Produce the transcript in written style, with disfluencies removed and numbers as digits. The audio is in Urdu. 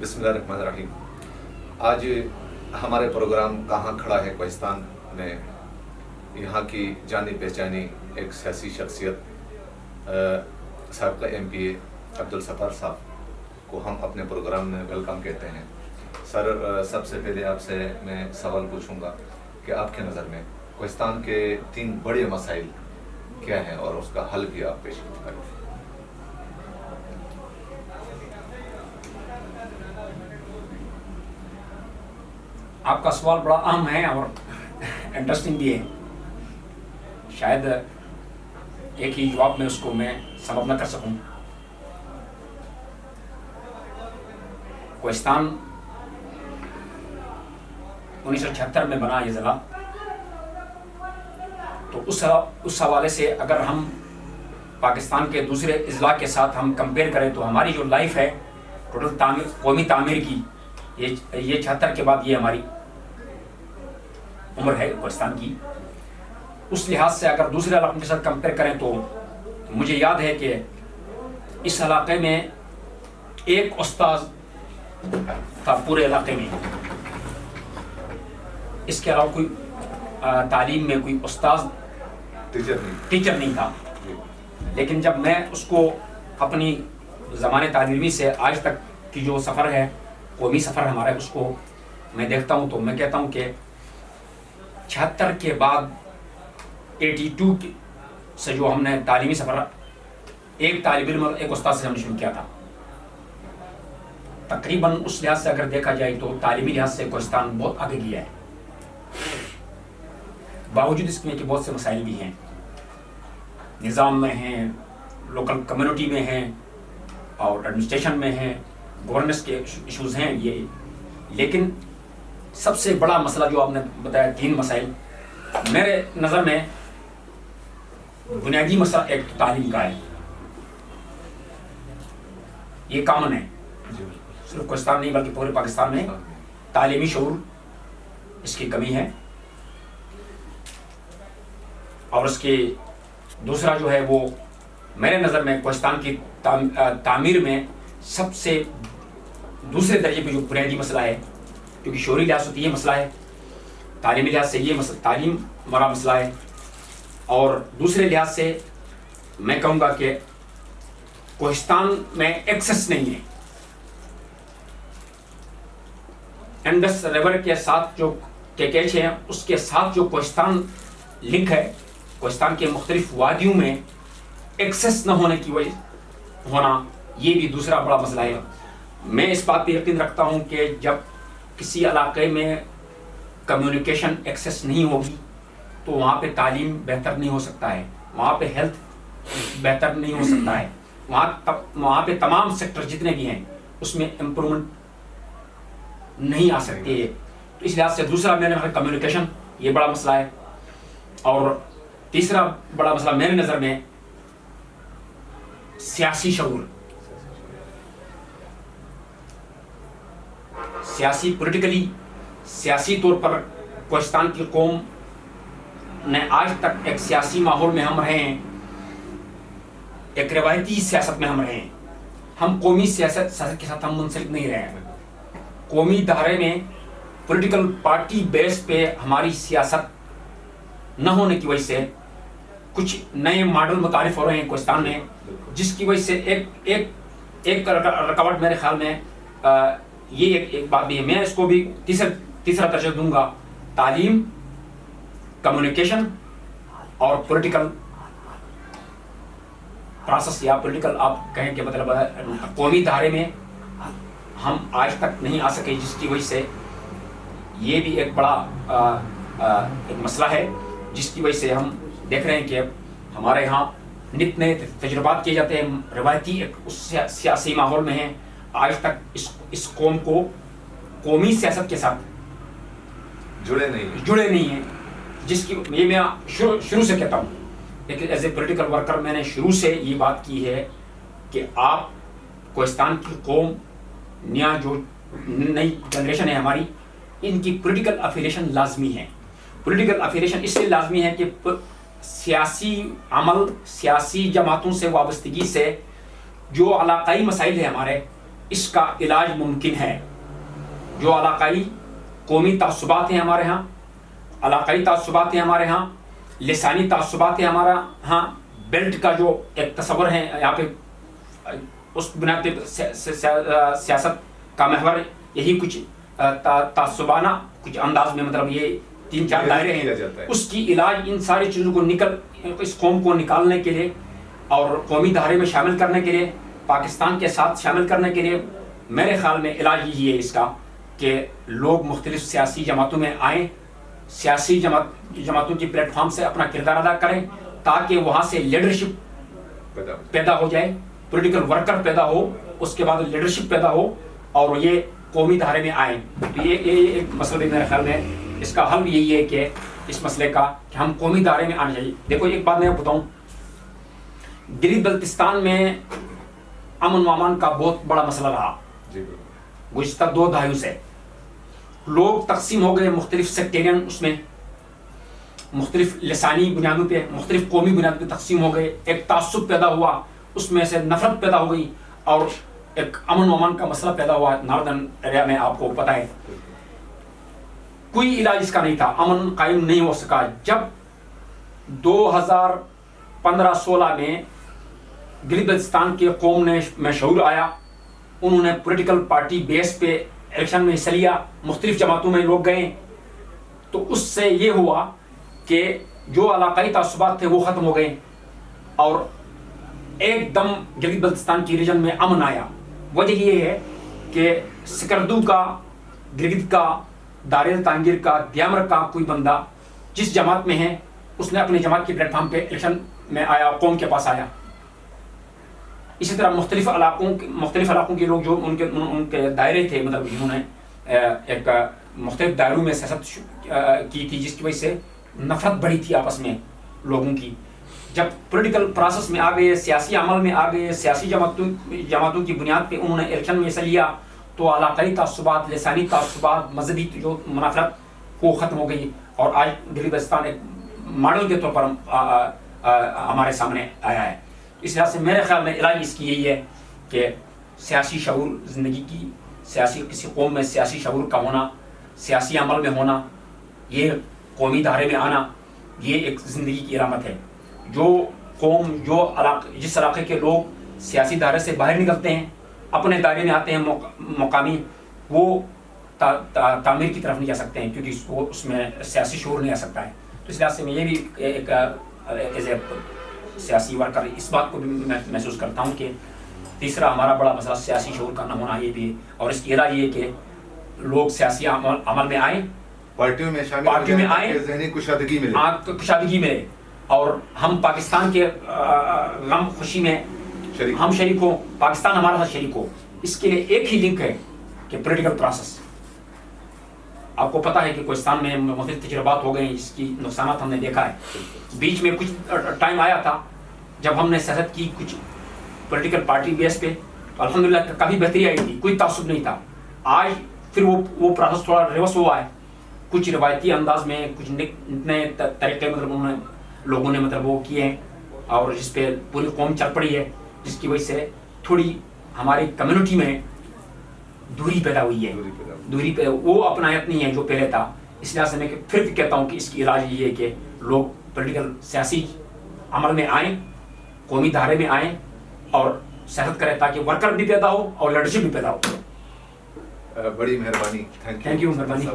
بسم اللہ الرحمن الرحیم۔ آج ہمارے پروگرام کہاں کھڑا ہے کوہستان میں یہاں کی جانی پہچانی ایک سیاسی شخصیت سابقہ MP عبدالستار صاحب کو ہم اپنے پروگرام میں ویلکم کہتے ہیں۔ سر، سب سے پہلے آپ سے میں سوال پوچھوں گا کہ آپ کے نظر میں کوہستان کے 3 بڑے مسائل کیا ہیں اور اس کا حل بھی آپ پیش کریں۔ آپ کا سوال بڑا اہم ہے اور انٹرسٹنگ بھی ہے۔ شاید ایک ہی جواب میں اس کو میں سبب نہ کر سکوں۔ کوہستان 1976 میں بنا یہ ضلع، تو اس حوالے سے اگر ہم پاکستان کے دوسرے اضلاع کے ساتھ ہم کمپیئر کریں تو ہماری جو لائف ہے ٹوٹل قومی تعمیر کی، یہ 76 کے بعد یہ ہماری عمر ہے کوہستان کی۔ اس لحاظ سے اگر دوسرے علاقوں کے ساتھ کمپیئر کریں تو مجھے یاد ہے کہ اس علاقے میں ایک استاذ تھا پورے علاقے میں، اس کے علاوہ کوئی تعلیم میں کوئی استاذ ٹیچر نہیں تھا۔ لیکن جب میں اس کو اپنی زمانے تعلیمی سے آج تک کی جو سفر ہے، قومی سفر ہمارا، اس کو میں دیکھتا ہوں تو میں کہتا ہوں کہ 76 کے بعد 82 سے جو ہم نے تعلیمی سفر ایک طالب علم اور ایک استاد سے ہم نے شروع کیا تھا، تقریباً اس لحاظ سے اگر دیکھا جائے تو تعلیمی لحاظ سے کوہستان بہت آگے گیا ہے۔ باوجود اس میں کہ بہت سے مسائل بھی ہیں، نظام میں ہیں، لوکل کمیونٹی میں ہیں اور ایڈمنسٹریشن میں ہیں، گورننس کے ایشوز ہیں یہ، لیکن سب سے بڑا مسئلہ جو آپ نے بتایا 3 مسائل، میرے نظر میں بنیادی مسئلہ ایک تعلیم کا ہے۔ یہ کامن ہے، صرف کوہستان نہیں بلکہ پورے پاکستان میں تعلیمی شعور اس کی کمی ہے۔ اور اس کے دوسرا جو ہے وہ میرے نظر میں کوہستان کی تعمیر میں سب سے دوسرے درجے پہ جو بنیادی مسئلہ ہے، کیونکہ شعوری لحاظ سے یہ مسئلہ ہے، تعلیمی لحاظ سے یہ مسئلہ تعلیم بڑا مسئلہ ہے، اور دوسرے لحاظ سے میں کہوں گا کہ کوہستان میں ایکسس نہیں ہے۔ انڈس ریور کے ساتھ جو کیچ ہے، اس کے ساتھ جو کوہستان لنک ہے، کوہستان کے مختلف وادیوں میں ایکسس نہ ہونے کی وجہ ہونا، یہ بھی دوسرا بڑا مسئلہ ہے۔ میں اس بات پہ یقین رکھتا ہوں کہ جب کسی علاقے میں کمیونیکیشن ایکسس نہیں ہوگی تو وہاں پہ تعلیم بہتر نہیں ہو سکتا ہے، وہاں پہ ہیلتھ بہتر نہیں ہو سکتا ہے، وہاں پہ تمام سیکٹر جتنے بھی ہیں اس میں امپرومنٹ نہیں آ سکتی ہے۔ تو اس لحاظ سے دوسرا میرے نظر کمیونیکیشن یہ بڑا مسئلہ ہے، اور تیسرا بڑا مسئلہ میرے نظر میں سیاسی شعور، سیاسی طور پر کوہستان کی قوم نے آج تک ایک سیاسی ماحول میں ہم رہے ہیں، ایک روایتی سیاست میں ہم رہے ہیں، ہم قومی سیاست کے ساتھ ہم منسلک نہیں رہے ہیں۔ قومی دھارے میں پولیٹیکل پارٹی بیس پہ ہماری سیاست نہ ہونے کی وجہ سے کچھ نئے ماڈل متعارف ہو رہے ہیں کوہستان میں، جس کی وجہ سے ایک رکاوٹ میرے خیال میں یہ ایک بات بھی ہے۔ میں اس کو بھی تیسرا درجہ دوں گا، تعلیم، کمیونیکیشن اور پولیٹیکل پروسیس، یا پولیٹیکل آپ کہیں کہ مطلب قومی دھارے میں ہم آج تک نہیں آ سکے، جس کی وجہ سے یہ بھی ایک بڑا ایک مسئلہ ہے، جس کی وجہ سے ہم دیکھ رہے ہیں کہ ہمارے یہاں نت نئے تجربات کیے جاتے ہیں، روایتی ایک اس سیاسی ماحول میں ہیں، آج تک اس قوم کو قومی سیاست کے ساتھ جڑے نہیں ہیں، جس کی یہ میں شروع سے کہتا ہوں، لیکن ایز اے پولیٹیکل ورکر میں نے شروع سے یہ بات کی ہے کہ آپ کوہستان کی قوم، جو نئی جنریشن ہے ہماری، ان کی پولیٹیکل افیلیشن لازمی ہے۔ پولیٹیکل افیلیشن اس لیے لازمی ہے کہ سیاسی عمل، سیاسی جماعتوں سے وابستگی سے جو علاقائی مسائل ہیں ہمارے، اس کا علاج ممکن ہے. جو علاقائی قومی تعصبات ہیں ہمارے ہاں، علاقائی تعصبات ہیں ہمارے ہاں، لسانی تعصبات ہیں ہمارے ہاں، بیلٹ کا جو ایک تصور ہے یہاں پہ، اس بنیاد پہ سیاست کا محور یہی کچھ تعصبانہ کچھ انداز میں مطلب یہ 3-4 دائرے ہیں. اس کی علاج ان ساری چیزوں کو اس قوم کو نکالنے کے لیے اور قومی دھارے میں شامل کرنے کے لیے، پاکستان کے ساتھ شامل کرنے کے لیے میرے خیال میں علاج یہی ہے اس کا کہ لوگ مختلف سیاسی جماعتوں میں آئیں، سیاسی جماعتوں کی پلیٹ فارم سے اپنا کردار ادا کریں تاکہ وہاں سے لیڈرشپ پیدا ہو جائے، پولیٹیکل ورکر پیدا ہو، اس کے بعد لیڈرشپ پیدا ہو اور یہ قومی دھارے میں آئیں. تو یہ ایک مسئلہ میرے خیال میں اس کا حل یہی ہے کہ اس مسئلے کا کہ ہم قومی دھارے میں آنا چاہیے. دیکھو ایک بات میں بتاؤں، گلگت بلتستان میں امن و امان کا بہت بڑا مسئلہ رہا گزشتہ 2 دہائیوں سے. لوگ تقسیم ہو گئے مختلف سیکٹرین، اس میں مختلف لسانی بنیادوں پہ، مختلف قومی بنیادوں پہ تقسیم ہو گئے. ایک تعصب پیدا ہوا، اس میں سے نفرت پیدا ہو گئی اور ایک امن و امان کا مسئلہ پیدا ہوا ناردرن ایریا میں. آپ کو پتہ ہے کوئی علاج اس کا نہیں تھا، امن قائم نہیں ہو سکا. جب 2015-16 میں گلگت بلتستان کے قوم میں شعور آیا، انہوں نے پولیٹیکل پارٹی بیس پہ الیکشن میں حصہ لیا، مختلف جماعتوں میں لوگ گئے، تو اس سے یہ ہوا کہ جو علاقائی تعصبات تھے وہ ختم ہو گئے اور ایک دم گلگت بلتستان کی ریجن میں امن آیا. وجہ یہ ہے کہ سکردو کا، گلگت کا، دارال تانگیر کا، دیامر کا کوئی بندہ جس جماعت میں ہے اس نے اپنی جماعت کی پلیٹ فارم پہ الیکشن میں آیا، قوم کے پاس آیا. اسی طرح مختلف علاقوں کے لوگ جو ان کے دائرے تھے، مطلب جنہوں نے ایک مختلف دائروں میں سیاست کی تھی جس کی وجہ سے نفرت بڑھی تھی آپس میں لوگوں کی. جب پولیٹیکل پروسیس میں آ گئے، سیاسی عمل میں آ گئے، سیاسی جماعتوں کی بنیاد پہ انہوں نے الیکشن میں حصہ لیا تو علاقائی تعصبات، لسانی تعصبات، مذہبی جو منافرت وہ ختم ہو گئی اور آج گلگت بلتستان ایک ماڈل کے طور پر ہمارے سامنے آیا ہے. اس لحاظ سے میرے خیال میں علاج اس کی یہی ہے کہ سیاسی شعور زندگی کی، کسی قوم میں سیاسی شعور کا ہونا، سیاسی عمل میں ہونا، یہ قومی دھارے میں آنا، یہ ایک زندگی کی علامت ہے. جو قوم، جس علاقے کے لوگ سیاسی دھارے سے باہر نکلتے ہیں، اپنے دائرے میں آتے ہیں مقامی، وہ تعمیر کی طرف نہیں جا سکتے ہیں کیونکہ اس میں سیاسی شعور نہیں آ سکتا ہے. تو اس لحاظ سے میں یہ بھی ایک ایز اے سیاسی ورکر اس بات کو بھی میں محسوس کرتا ہوں کہ تیسرا ہمارا بڑا مسئلہ سیاسی شعور کا نہ ہونا یہ بھی ہے. اور اس کی علاج یہ کہ لوگ سیاسی عمل میں آئیں، پارٹیوں میں شامل آئیں، ذہنی کشادگی ملے اور ہم پاکستان کے غم خوشی میں ہم شریک ہوں، پاکستان ہمارا ساتھ شریک ہو. اس کے لیے ایک ہی لنک ہے کہ پولیٹیکل پروسیس. آپ کو پتہ ہے کہ کوہستان میں مختلف تجربات ہو گئے ہیں جس کی نقصانات ہم نے دیکھا ہے. بیچ میں کچھ ٹائم آیا تھا جب ہم نے سیاست کی کچھ پولیٹیکل پارٹی بیس پہ، تو الحمدللہ کافی بہتری آئی تھی، کوئی تعصب نہیں تھا. آج پھر وہ پروسیس تھوڑا ریورس ہوا ہے، کچھ روایتی انداز میں کچھ نئے طریقے مطلب لوگوں نے مطلب وہ کیے ہیں اور جس پہ پوری قوم چل پڑی ہے، جس کی وجہ سے تھوڑی ہماری کمیونٹی میں دوری پیدا ہوئی ہے. دوری پہ وہ اپنایت نہیں ہے جو پہلے تھا. اس لحاظ سے میں پھر بھی کہتا ہوں کہ اس کی علاج یہ ہے کہ لوگ پولیٹیکل سیاسی عمل میں آئیں، قومی دھارے میں آئیں اور سیاست کریں تاکہ ورکر بھی پیدا ہو اور لیڈرشپ بھی پیدا ہو. بڑی مہربانی. Thank you. مہربانی.